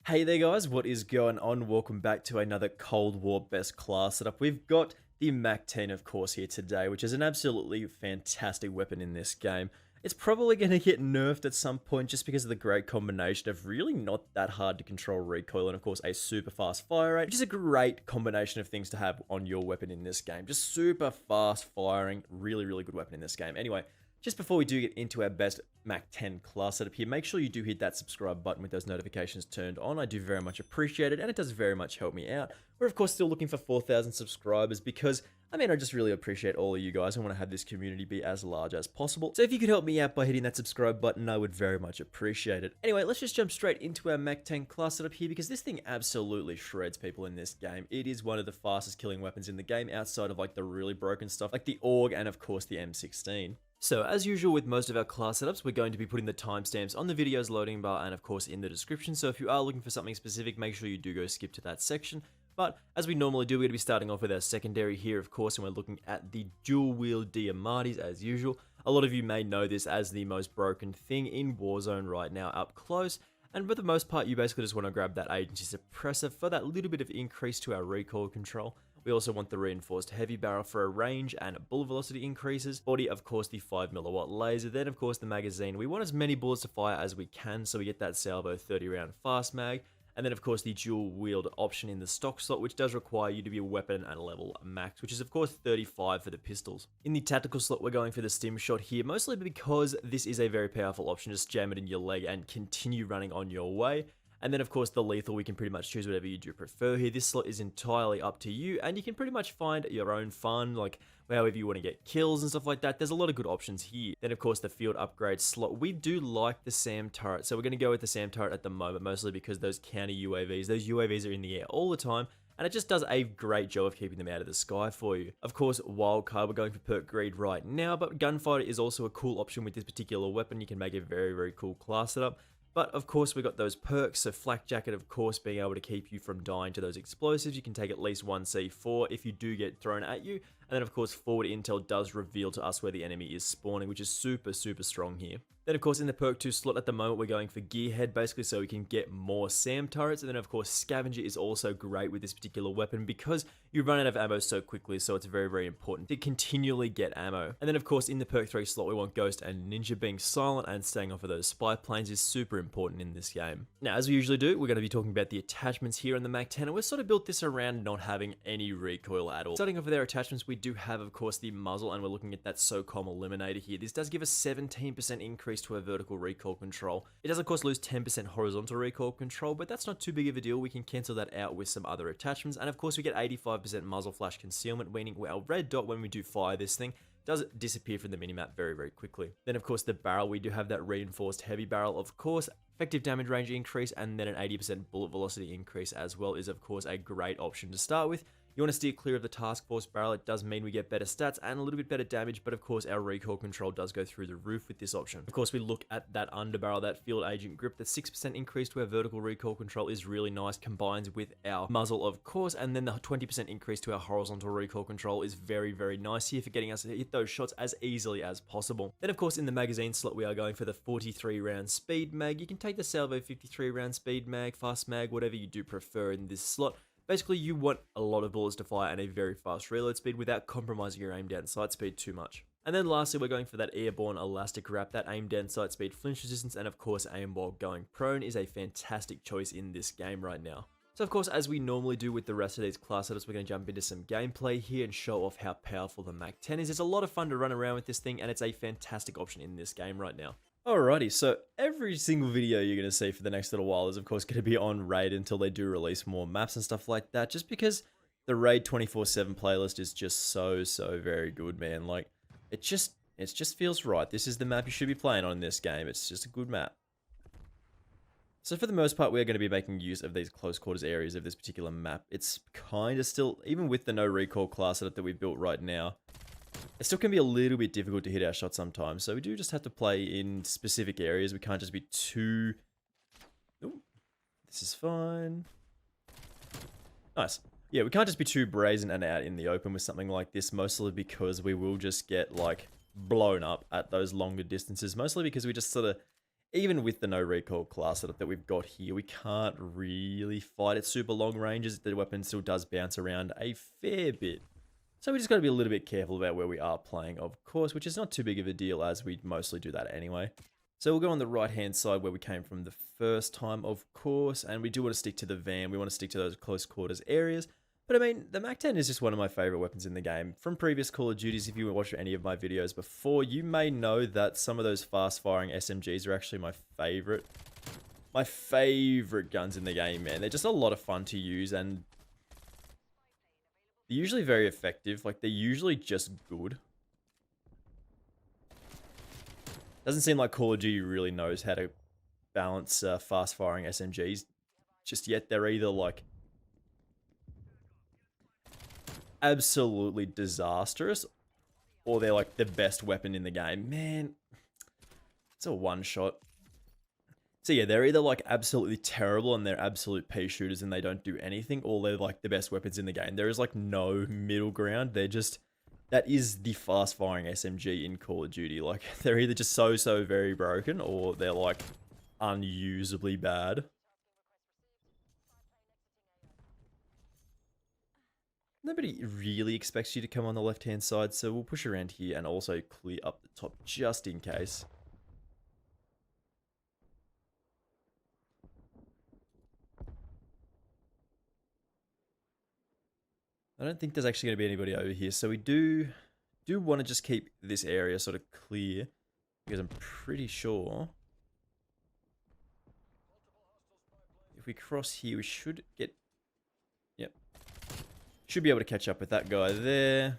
Hey there guys, what is going on? Welcome back to another Cold War best class setup. We've got the MAC-10 of course here today, which is an absolutely fantastic weapon in this game. It's probably going to get nerfed at some point just because of the great combination of really not that hard to control recoil and of course a super fast fire rate, which is a great combination of things to have on your weapon in this game. Just super fast firing, really good weapon in this game. Anyway, just before we do get into our best MAC-10 class setup here, make sure you do hit that subscribe button with those notifications turned on. I do very much appreciate it, and it does very much help me out. We're of course still looking for 4,000 subscribers because, I just really appreciate all of you guys. I want to have this community be as large as possible. So if you could help me out by hitting that subscribe button, I would very much appreciate it. Anyway, let's just jump straight into our MAC-10 class setup here because this thing absolutely shreds people in this game. It is one of the fastest killing weapons in the game outside of like the really broken stuff like the AUG and of course the M16. So as usual with most of our class setups, we're going to be putting the timestamps on the video's loading bar and of course in the description. So if you are looking for something specific, make sure you do go skip to that section. But as we normally do, we're going to be starting off with our secondary here, of course, and we're looking at the dual-wield Diamattis as usual. A lot of you may know this as the most broken thing in Warzone right now up close. And for the most part, you basically just want to grab that agency suppressor for that little bit of increase to our recoil control. We also want the reinforced heavy barrel for a range and bullet velocity increases. Body, of course, the 5mm laser. Then, of course, the magazine. We want as many bullets to fire as we can, so we get that salvo 30 round fast mag. And then, of course, the dual wield option in the stock slot, which does require you to be a weapon at level max, which is, of course, 35 for the pistols. In the tactical slot, we're going for the stim shot here, mostly because this is a very powerful option. Just jam it in your leg and continue running on your way. And then, of course, the lethal, we can pretty much choose whatever you do prefer here. This slot is entirely up to you, and you can pretty much find your own fun, like however you want to get kills and stuff like that. There's a lot of good options here. Then, of course, the field upgrade slot. We do like the SAM turret, so we're going to go with the SAM turret at the moment, mostly because those counter UAVs, those UAVs are in the air all the time, and it just does a great job of keeping them out of the sky for you. Of course, wildcard, we're going for perk greed right now, but gunfighter is also a cool option with this particular weapon. You can make a very cool class setup. But of course we got those perks, so flak jacket of course being able to keep you from dying to those explosives. You can take at least one C4 if you do get thrown at you. And then of course forward intel does reveal to us where the enemy is spawning, which is super strong here. Then of course in the perk 2 slot at the moment we're going for gearhead basically so we can get more SAM turrets. And then of course scavenger is also great with this particular weapon because you run out of ammo so quickly, so it's very important to continually get ammo. And then of course in the perk 3 slot we want ghost and ninja. Being silent and staying off of those spy planes is super important in this game. Now as we usually do, we're going to be talking about the attachments here on the MAC-10, and we've sort of built this around not having any recoil at all. Starting off with our attachments, we do have of course the muzzle, and we're looking at that SOCOM eliminator here. This does give us 17% increase to our vertical recoil control. It does of course lose 10% horizontal recoil control, but that's not too big of a deal. We can cancel that out with some other attachments, and of course we get 85% muzzle flash concealment, meaning our red dot when we do fire this thing does disappear from the minimap very quickly. Then of course the barrel, we do have that reinforced heavy barrel, of course, effective damage range increase, and then an 80% bullet velocity increase as well is of course a great option to start with. You want to steer clear of the task force barrel. It does mean we get better stats and a little bit better damage, but of course our recoil control does go through the roof with this option. Of course we look at that underbarrel, that field agent grip. The 6% increase to our vertical recoil control is really nice, combines with our muzzle of course, and then the 20% increase to our horizontal recoil control is very nice here for getting us to hit those shots as easily as possible. Then of course in the magazine slot we are going for the 43 round speed mag. You can take the salvo 53 round speed mag, fast mag, whatever you do prefer in this slot. Basically, you want a lot of bullets to fire and a very fast reload speed without compromising your aim down sight speed too much. And then lastly, we're going for that airborne elastic wrap, that aim down sight speed flinch resistance, and of course aim while going prone is a fantastic choice in this game right now. So of course, as we normally do with the rest of these class setups, we're going to jump into some gameplay here and show off how powerful the MAC-10 is. It's a lot of fun to run around with this thing, and it's a fantastic option in this game right now. Alrighty, so every single video you're going to see for the next little while is of course going to be on Raid until they do release more maps and stuff like that, just because the Raid 24/7 playlist is just so very good, man. Like, it just feels right. This is the map you should be playing on in this game. It's just a good map. So for the most part, we're going to be making use of these close quarters areas of this particular map. It's kind of still, even with the no recoil class setup that we've built right now, it still can be a little bit difficult to hit our shots sometimes, so we do just have to play in specific areas. We can't just be too... Ooh, this is fine. Nice. Yeah, we can't just be too brazen and out in the open with something like this, mostly because we will just get, like, blown up at those longer distances. Mostly because we just sort of... even with the no recoil class setup that we've got here, we can't really fight at super long ranges. The weapon still does bounce around a fair bit. So we just got to be a little bit careful about where we are playing, of course, which is not too big of a deal as we mostly do that anyway. So we'll go on the right-hand side where we came from the first time, of course, and we do want to stick to the van. We want to stick to those close quarters areas. But I mean, the MAC-10 is just one of my favorite weapons in the game. From previous Call of Duties, if you watched any of my videos before, you may know that some of those fast-firing SMGs are actually my favorite. My favorite guns in the game, man. They're just a lot of fun to use, and they're usually very effective. Like, they're usually just good. Doesn't seem like Call of Duty really knows how to balance fast-firing SMGs just yet. They're either, like, absolutely disastrous, or they're like the best weapon in the game. Man, it's a one-shot. So yeah, they're either like absolutely terrible and they're absolute pea shooters and they don't do anything, or they're like the best weapons in the game. There is like no middle ground. They're just, that is the fast-firing SMG in Call of Duty. Like, they're either just so very broken, or they're like unusably bad. Nobody really expects you to come on the left-hand side, so we'll push around here and also clear up the top just in case. I don't think there's actually going to be anybody over here, so we do want to just keep this area sort of clear, because I'm pretty sure if we cross here, we should get... Yep. Should be able to catch up with that guy there.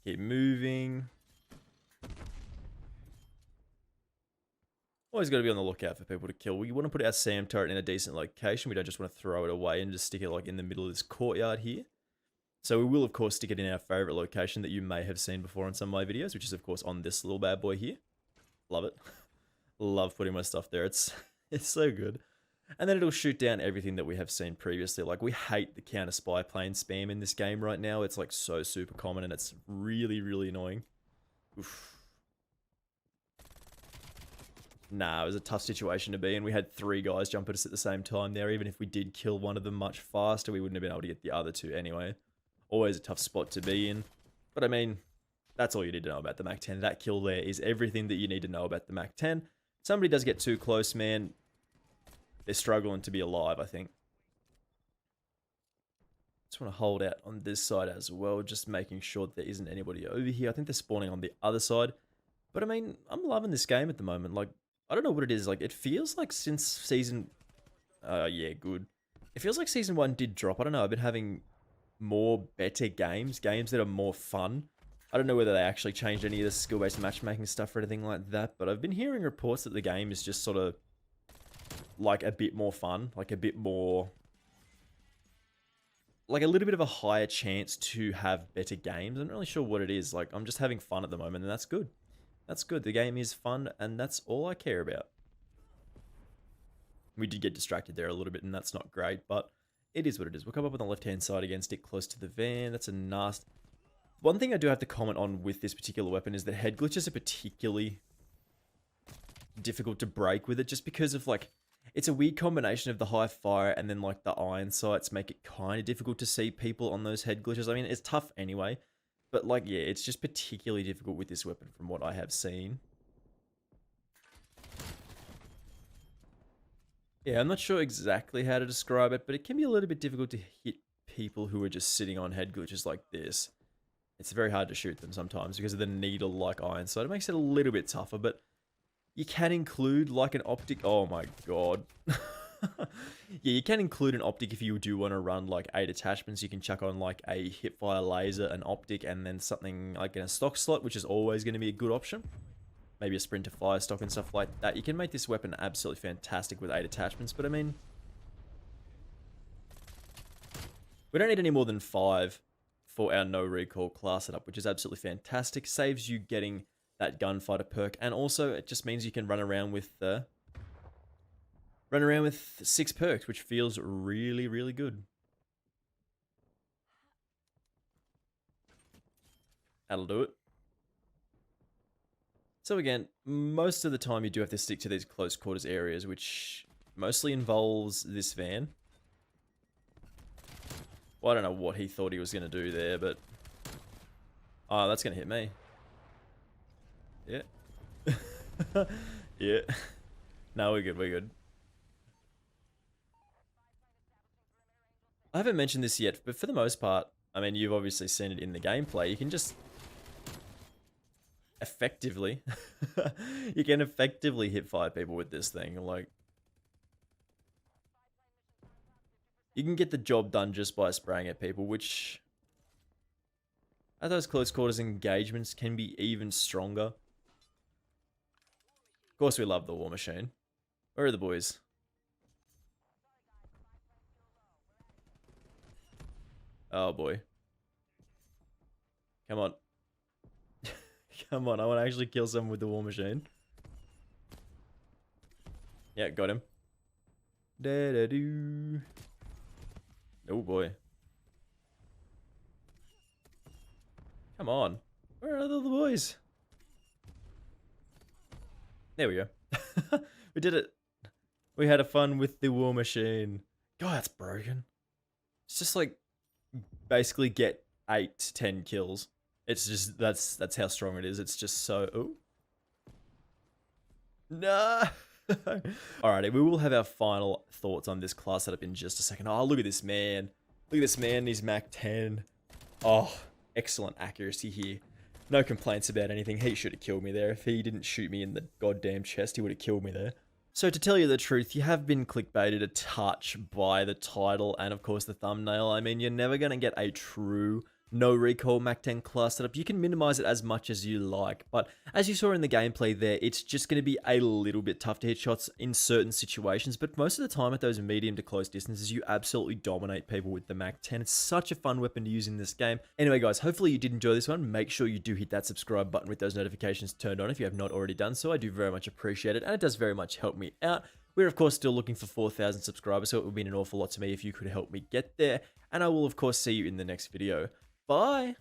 Keep moving. Always got to be on the lookout for people to kill. We want to put our SAM turret in a decent location. We don't just want to throw it away and just stick it like in the middle of this courtyard here. So we will, of course, stick it in our favorite location that you may have seen before in some of my videos, which is, of course, on this little bad boy here. Love it. Love putting my stuff there. It's so good. And then it'll shoot down everything that we have seen previously. Like, we hate the counter spy plane spam in this game right now. It's like so super common and it's really, really annoying. Oof. Nah, it was a tough situation to be in. We had 3 guys jump at us at the same time there. Even if we did kill one of them much faster, we wouldn't have been able to get the other 2 anyway. Always a tough spot to be in. But I mean, that's all you need to know about the MAC-10. That kill there is everything that you need to know about the MAC-10. Somebody does get too close, man. They're struggling to be alive, I think. Just want to hold out on this side as well, just making sure that there isn't anybody over here. I think they're spawning on the other side. But I mean, I'm loving this game at the moment. Like, I don't know what it is. Like, it feels like since season... yeah, good. It feels like season 1 did drop. I don't know. I've been having more better games. Games that are more fun. I don't know whether they actually changed any of the skill-based matchmaking stuff or anything like that. But I've been hearing reports that the game is just sort of... like, a bit more fun. Like, a bit more... like, a little bit of a higher chance to have better games. I'm not really sure what it is. Like, I'm just having fun at the moment, and that's good. That's good. The game is fun, and that's all I care about. We did get distracted there a little bit, and that's not great, but it is what it is. We'll come up on the left-hand side again, stick close to the van. That's a nasty... One thing I do have to comment on with this particular weapon is that head glitches are particularly difficult to break with it, just because of, like... It's a weird combination of the high fire and then, like, the iron sights make it kind of difficult to see people on those head glitches. I mean, it's tough anyway. But, like, yeah, it's just particularly difficult with this weapon from what I have seen. Yeah, I'm not sure exactly how to describe it, but it can be a little bit difficult to hit people who are just sitting on head glitches like this. It's very hard to shoot them sometimes because of the needle-like iron sight. It makes it a little bit tougher, but you can include, like, an optic... Oh, my God. Yeah, you can include an optic if you do want to run like 8 attachments. You can chuck on like a hipfire laser, an optic, and then something like in a stock slot, which is always going to be a good option. Maybe a sprinter fire stock and stuff like that. You can make this weapon absolutely fantastic with 8 attachments, but I mean... we don't need any more than 5 for our no recoil class setup, which is absolutely fantastic. Saves you getting that gunfighter perk, and also it just means you can run around with 6 perks, which feels really, really good. That'll do it. So again, most of the time you do have to stick to these close quarters areas, which mostly involves this van. Well, I don't know what he thought he was going to do there, but... Oh, that's going to hit me. Yeah. Yeah. No, we're good, we're good. I haven't mentioned this yet, but for the most part, I mean, you've obviously seen it in the gameplay. You can just effectively, you can effectively hit 5 people with this thing. Like, you can get the job done just by spraying at people, which at those close quarters engagements can be even stronger. Of course, we love the War Machine. Where are the boys? Oh boy. Come on. Come on, I want to actually kill someone with the War Machine. Yeah, got him. Da-da-doo. Oh boy. Come on. Where are the other boys? There we go. We did it. We had a fun with the War Machine. God, that's broken. It's just like basically get 8 to 10 kills. It's just that's how strong it is. It's just so no. Alrighty, we will have our final thoughts on this class setup in just a second. Oh, look at this man. Look at this man, he's Mac 10. Oh, excellent accuracy here. No complaints about anything. He should have killed me there. If he didn't shoot me in the goddamn chest, he would have killed me there. So to tell you the truth, you have been clickbaited a touch by the title and of course the thumbnail. I mean, you're never going to get a true no recoil Mac 10 class setup. You can minimize it as much as you like, but as you saw in the gameplay there, it's just going to be a little bit tough to hit shots in certain situations, but most of the time at those medium to close distances, you absolutely dominate people with the Mac 10. It's such a fun weapon to use in this game. Anyway guys, hopefully you did enjoy this one. Make sure you do hit that subscribe button with those notifications turned on if you have not already done so. I do very much appreciate it, and it does very much help me out. We're of course still looking for 4,000 subscribers, so it would mean an awful lot to me if you could help me get there, and I will of course see you in the next video. Bye!